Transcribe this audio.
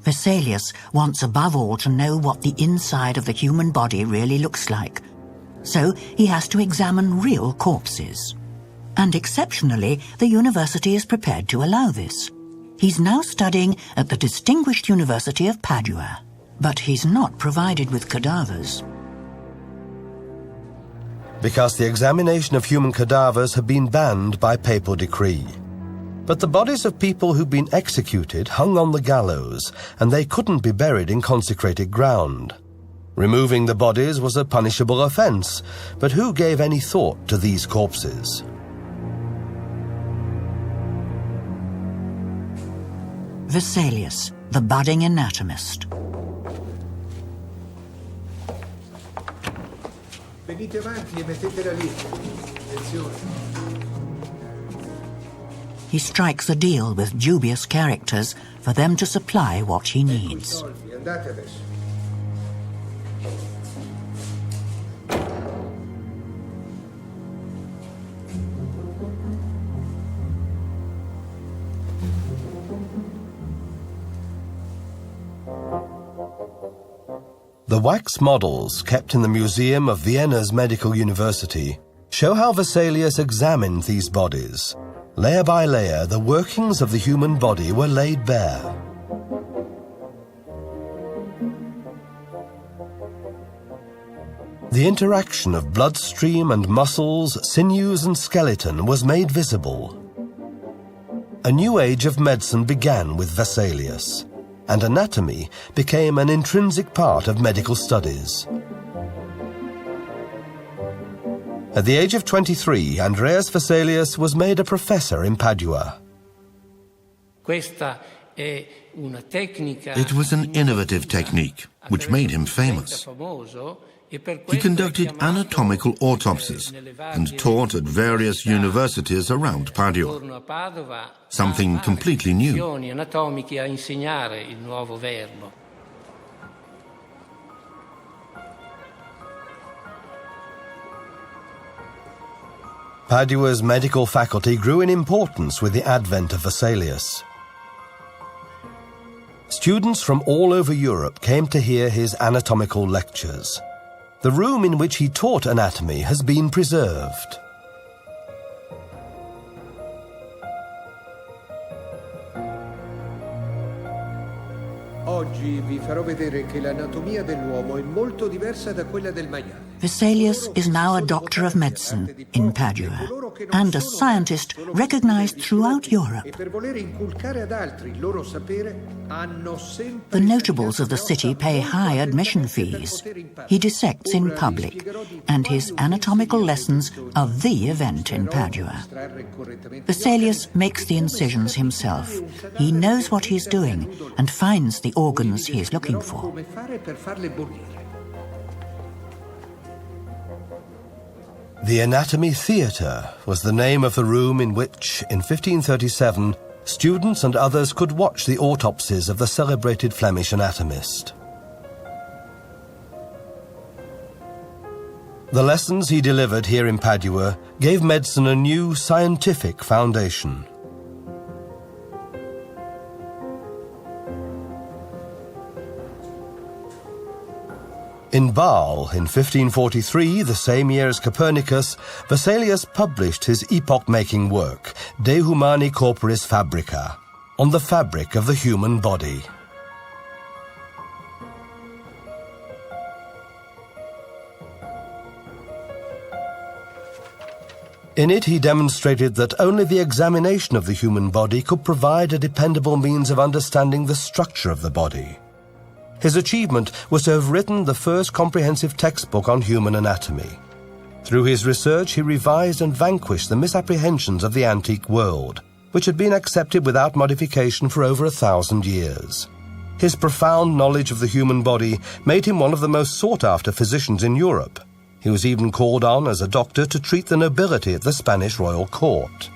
Vesalius wants above all to know what the inside of the human body really looks like. So he has to examine real corpses. And exceptionally, the university is prepared to allow this. He's now studying at the distinguished University of Padua, but he's not provided with cadavers. Because the examination of human cadavers had been banned by papal decree. But the bodies of people who'd been executed hung on the gallows, and they couldn't be buried in consecrated ground. Removing the bodies was a punishable offense, but who gave any thought to these corpses? Vesalius, the budding anatomist. Venite avanti e mettetela lì. Attenzione. He strikes a deal with dubious characters for them to supply what he needs. Andate adesso. The wax models kept in the Museum of Vienna's Medical University show how Vesalius examined these bodies. Layer by layer, the workings of the human body were laid bare. The interaction of bloodstream and muscles, sinews and skeleton was made visible. A new age of medicine began with Vesalius, and anatomy became an intrinsic part of medical studies. At the age of 23, Andreas Vesalius was made a professor in Padua. It was an innovative technique, which made him famous. He conducted anatomical autopsies and taught at various universities around Padua, something completely new. Padua's medical faculty grew in importance with the advent of Vesalius. Students from all over Europe came to hear his anatomical lectures. The room in which he taught anatomy has been preserved. Oggi vi farò vedere che l'anatomia dell'uomo è molto diversa da quella del maiale. Vesalius is now a doctor of medicine in Padua and a scientist recognized throughout Europe. The notables of the city pay high admission fees. He dissects in public, and his anatomical lessons are the event in Padua. Vesalius makes the incisions himself. He knows what he's doing and finds the organs he is looking for. The Anatomy Theatre was the name of the room in which, in 1537, students and others could watch the autopsies of the celebrated Flemish anatomist. The lessons he delivered here in Padua gave medicine a new scientific foundation. In Basel, in 1543, the same year as Copernicus, Vesalius published his epoch-making work, De Humani Corporis Fabrica, on the fabric of the human body. In it, he demonstrated that only the examination of the human body could provide a dependable means of understanding the structure of the body. His achievement was to have written the first comprehensive textbook on human anatomy. Through his research, he revised and vanquished the misapprehensions of the antique world, which had been accepted without modification for over 1,000 years. His profound knowledge of the human body made him one of the most sought-after physicians in Europe. He was even called on as a doctor to treat the nobility at the Spanish royal court.